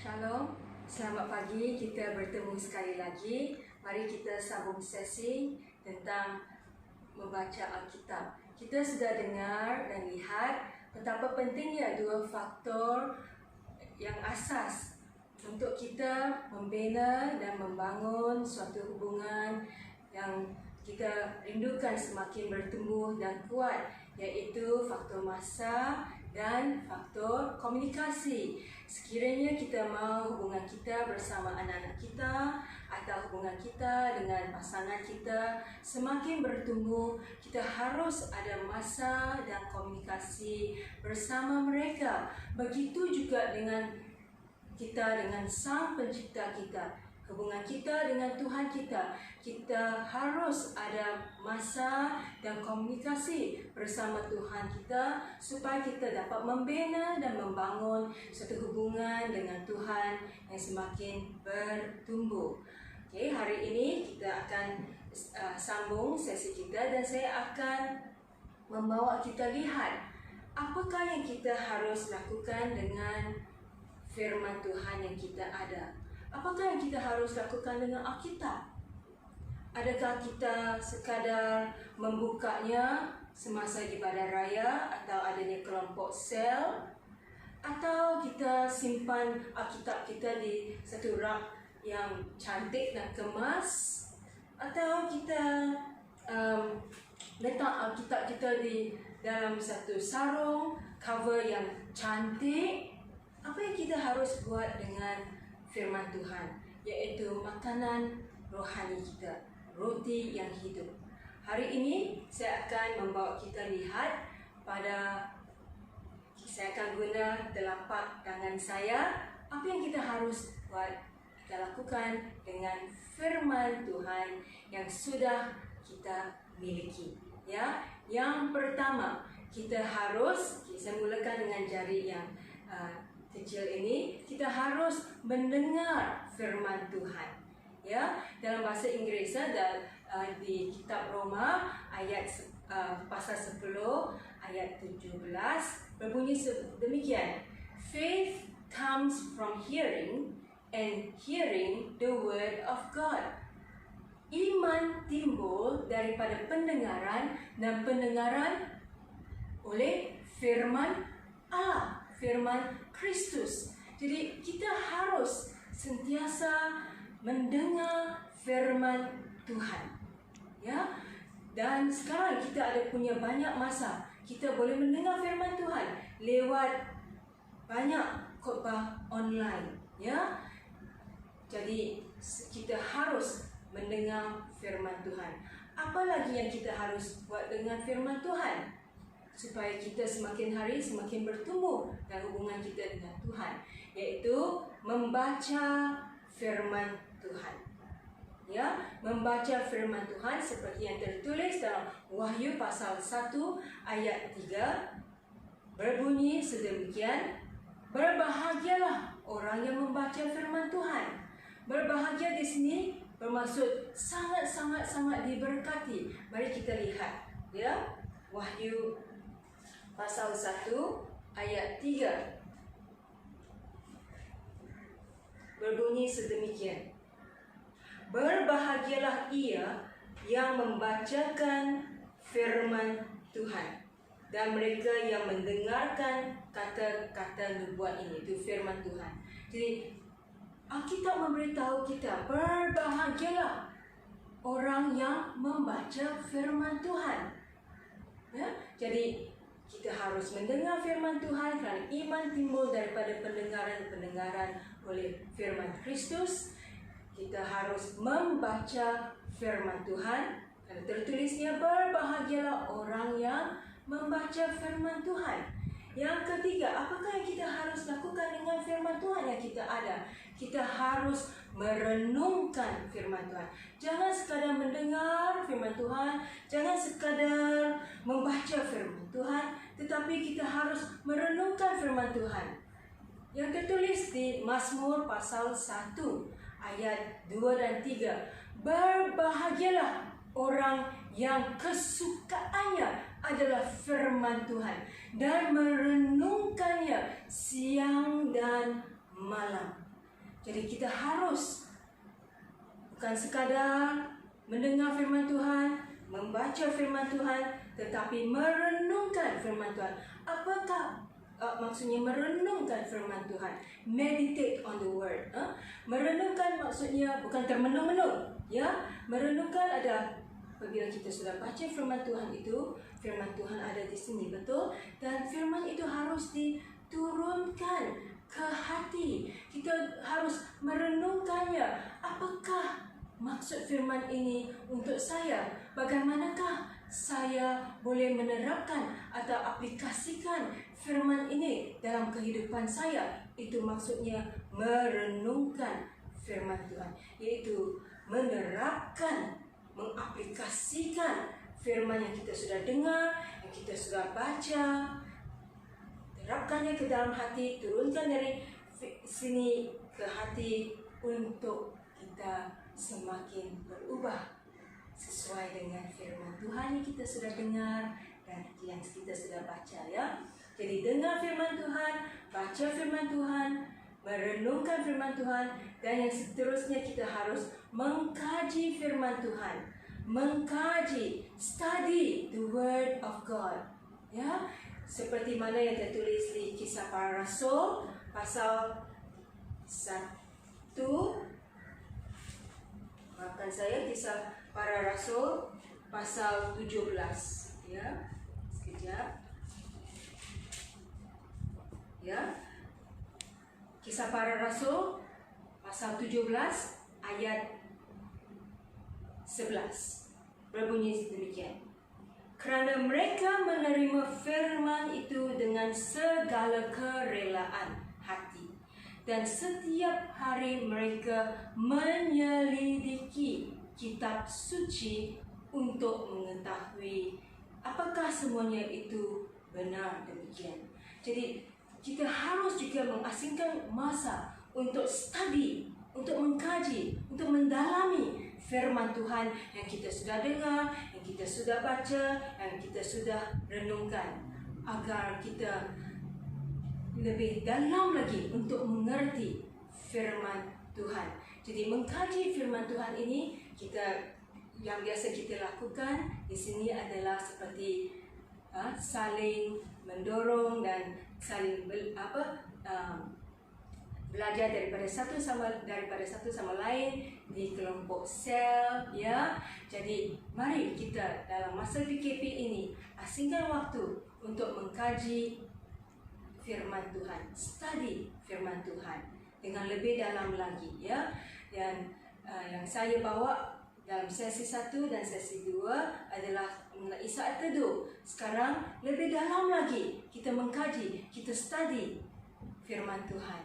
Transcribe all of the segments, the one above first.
Shalom, selamat pagi. Kita bertemu sekali lagi. Mari kita sambung sesi tentang membaca Alkitab. Kita sudah dengar dan lihat betapa pentingnya dua faktor yang asas untuk kita membina dan membangun suatu hubungan yang kita rindukan semakin bertumbuh dan kuat, iaitu faktor masa dan faktor komunikasi. Sekiranya kita mahu hubungan kita bersama anak-anak kita atau hubungan kita dengan pasangan kita semakin bertumbuh, kita harus ada masa dan komunikasi bersama mereka. Begitu juga dengan kita dengan Sang Pencipta kita, hubungan kita dengan Tuhan kita. Kita harus ada masa dan komunikasi bersama Tuhan kita supaya kita dapat membina dan membangun suatu hubungan dengan Tuhan yang semakin bertumbuh. Okay, hari ini kita akan sambung sesi kita dan saya akan membawa kita lihat apakah yang kita harus lakukan dengan firman Tuhan yang kita ada. Apakah yang kita harus lakukan dengan Alkitab? Adakah kita sekadar membukanya semasa ibadah raya atau adanya kelompok sel? Atau kita simpan Alkitab kita di satu rak yang cantik dan kemas? Atau kita letak Alkitab kita di dalam satu sarung, cover yang cantik? Apa yang kita harus buat dengan firman Tuhan, iaitu makanan rohani kita, roti yang hidup. Hari ini saya akan membawa kita lihat saya akan guna telapak tangan saya, apa yang kita harus buat, kita lakukan dengan firman Tuhan yang sudah kita miliki. Ya, yang pertama, saya mulakan dengan jari yang kecil ini, kita harus mendengar firman Tuhan. Ya, dalam bahasa Inggeris di kitab Roma ayat pasal 10 ayat 17 berbunyi demikian. Faith comes from hearing and hearing the word of God. Iman timbul daripada pendengaran dan pendengaran oleh firman Allah, firman Kristus. Jadi kita harus sentiasa mendengar firman Tuhan. Ya. Dan sekarang kita ada punya banyak masa. Kita boleh mendengar firman Tuhan lewat banyak khotbah online, ya. Jadi kita harus mendengar firman Tuhan. Apa lagi yang kita harus buat dengan firman Tuhan supaya kita semakin hari semakin bertumbuh dan hubungan kita dengan Tuhan, iaitu membaca firman Tuhan. Ya, membaca firman Tuhan seperti yang tertulis dalam Wahyu pasal 1 ayat 3 berbunyi sedemikian, berbahagialah orang yang membaca firman Tuhan. Berbahagia di sini bermaksud sangat diberkati. Mari kita lihat, ya, Wahyu pasal 1 ayat 3 berbunyi sedemikian. Berbahagialah ia yang membacakan firman Tuhan dan mereka yang mendengarkan kata-kata nubuat ini. Itu firman Tuhan. Jadi Alkitab memberitahu kita, berbahagialah orang yang membaca firman Tuhan. Ya? Jadi kita harus mendengar firman Tuhan kerana iman timbul daripada pendengaran oleh firman Kristus. Kita harus membaca firman Tuhan kerana tertulisnya berbahagialah orang yang membaca firman Tuhan. Yang ketiga, apakah yang kita harus lakukan dengan firman Tuhan yang kita ada? Kita harus merenungkan firman Tuhan. Jangan sekadar mendengar firman Tuhan, jangan sekadar membaca firman Tuhan, tetapi kita harus merenungkan firman Tuhan. Yang tertulis di Mazmur pasal 1 ayat 2 dan 3. Berbahagialah orang yang kesukaannya adalah firman Tuhan dan merenungkannya siang dan malam. Jadi kita harus bukan sekadar mendengar firman Tuhan, membaca firman Tuhan, tetapi merenungkan firman Tuhan. Apakah maksudnya merenungkan firman Tuhan? Meditate on the word. Merenungkan maksudnya bukan termenung-menung. Ya, merenungkan ada apabila kita sudah baca firman Tuhan itu, firman Tuhan ada di sini, betul? Dan firman itu harus diturunkan ke hati. Kita harus merenungkannya. Apakah maksud firman ini untuk saya? Bagaimanakah saya boleh menerapkan atau aplikasikan firman ini dalam kehidupan saya? Itu maksudnya merenungkan firman Tuhan, yaitu menerapkan, mengaplikasikan firman yang kita sudah dengar, yang kita sudah baca, terapkannya ke dalam hati, turunkan dari sini ke hati untuk kita semakin berubah sesuai dengan firman Tuhan yang kita sudah dengar dan yang kita sudah baca, ya. Jadi dengar firman Tuhan, baca firman Tuhan, merenungkan firman Tuhan, dan yang seterusnya kita harus mengkaji firman Tuhan, mengkaji, study the word of God, ya. Seperti mana yang tertulis di Kisah Para Rasul pasal 1, maafkan saya, Kisah Para Rasul pasal 17, ya. Sekejap. Ya. Kisah Para Rasul pasal 17 ayat 11. Berbunyi demikian. Kerana mereka menerima firman itu dengan segala kerelaan hati, dan setiap hari mereka menyelidiki kitab suci untuk mengetahui apakah semuanya itu benar demikian. Jadi kita harus juga mengasingkan masa untuk study, untuk mengkaji, untuk mendalami firman Tuhan yang kita sudah dengar, yang kita sudah baca, yang kita sudah renungkan, agar kita lebih dalam lagi untuk mengerti firman Tuhan. Jadi mengkaji firman Tuhan ini, kita yang biasa kita lakukan di sini adalah seperti saling mendorong dan saling belajar daripada satu sama lain di kelompok sel, ya. Jadi mari kita dalam masa PKP ini asingkan waktu untuk mengkaji firman Tuhan, study firman Tuhan dengan lebih dalam lagi, ya. Dan yang saya bawa dalam sesi 1 dan sesi 2 adalah mengenai saat teduh. Sekarang lebih dalam lagi kita mengkaji, kita study firman Tuhan,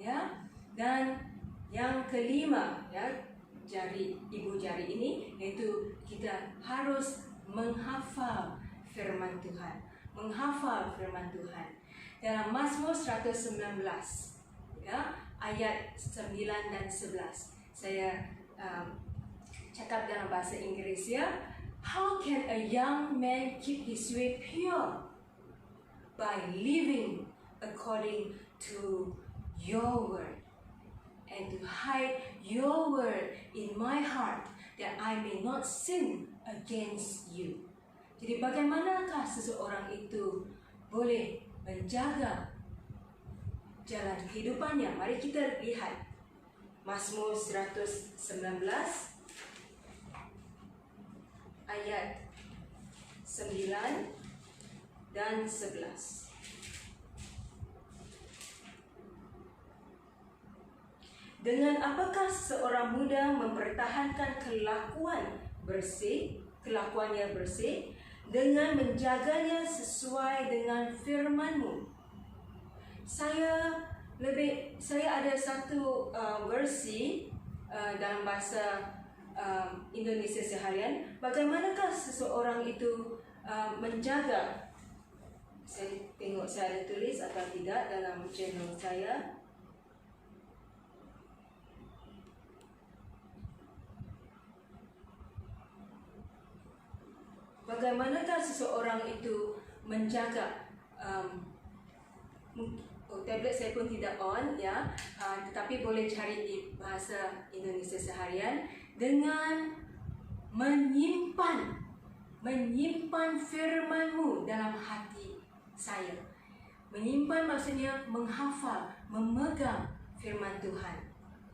ya. Dan yang kelima, ya, ibu jari ini, yaitu kita harus menghafal firman Tuhan, menghafal firman Tuhan. Dalam Mazmur 119, ya, ayat 9 dan 11, saya cakap dalam bahasa Inggris, ya. How can a young man keep his way pure? By living according to your word, and to hide your word in my heart, that I may not sin against you. Jadi bagaimanakah seseorang itu boleh menjaga jalan kehidupannya? Mari kita lihat Mazmur 119 ayat 9 dan 11. Dengan apakah seorang muda mempertahankan kelakuannya bersih, dengan menjaganya sesuai dengan firman-Mu. Saya ada satu versi dalam bahasa Indonesia seharian. Bagaimanakah seseorang itu menjaga? Saya tengok saya ada tulis atau tidak dalam channel saya. Bagaimanakah seseorang itu menjaga? tablet saya pun tidak on ya, tetapi boleh cari di bahasa Indonesia seharian. Dengan menyimpan firman-Mu dalam hati saya. Menyimpan maksudnya menghafal, memegang firman Tuhan.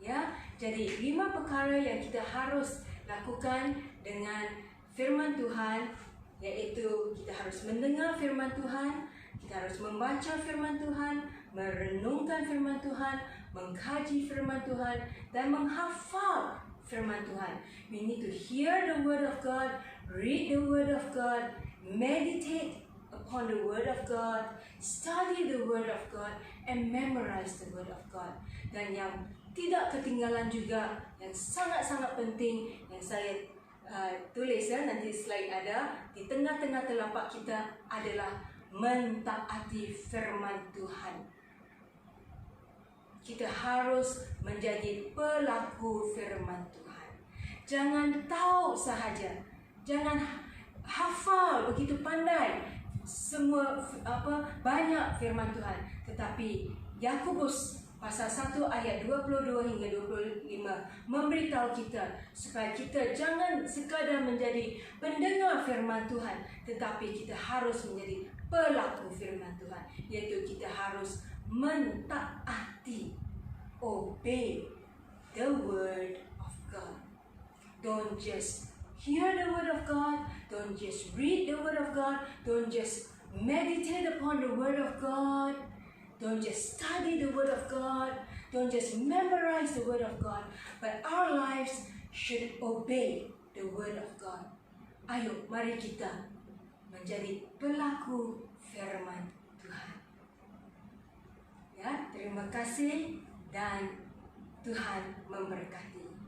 Ya, jadi 5 perkara yang kita harus lakukan dengan firman Tuhan, yaitu kita harus mendengar firman Tuhan, kita harus membaca firman Tuhan, merenungkan firman Tuhan, mengkaji firman Tuhan, dan menghafal firman Tuhan. We need to hear the word of God, read the word of God, meditate upon the word of God, study the word of God, and memorize the word of God. Dan yang tidak ketinggalan juga, yang sangat-sangat penting yang saya tulis ya, nanti slide ada, di tengah-tengah telapak kita adalah mentaati firman Tuhan. Kita harus menjadi pelaku firman Tuhan. Jangan tahu sahaja, jangan hafal begitu pandai semua banyak firman Tuhan, tetapi Yakobus pasal 1 ayat 22 hingga 25 memberitahu kita supaya kita jangan sekadar menjadi pendengar firman Tuhan, tetapi kita harus menjadi pelaku firman Tuhan, yaitu kita harus mentaati, obey the word of God. Don't just hear the word of God, don't just read the word of God, don't just meditate upon the word of God, don't just study the word of God, don't just memorize the word of God, but our lives should obey the word of God. Ayo, mari kita menjadi pelaku firman Tuhan. Ya, terima kasih dan Tuhan memberkati.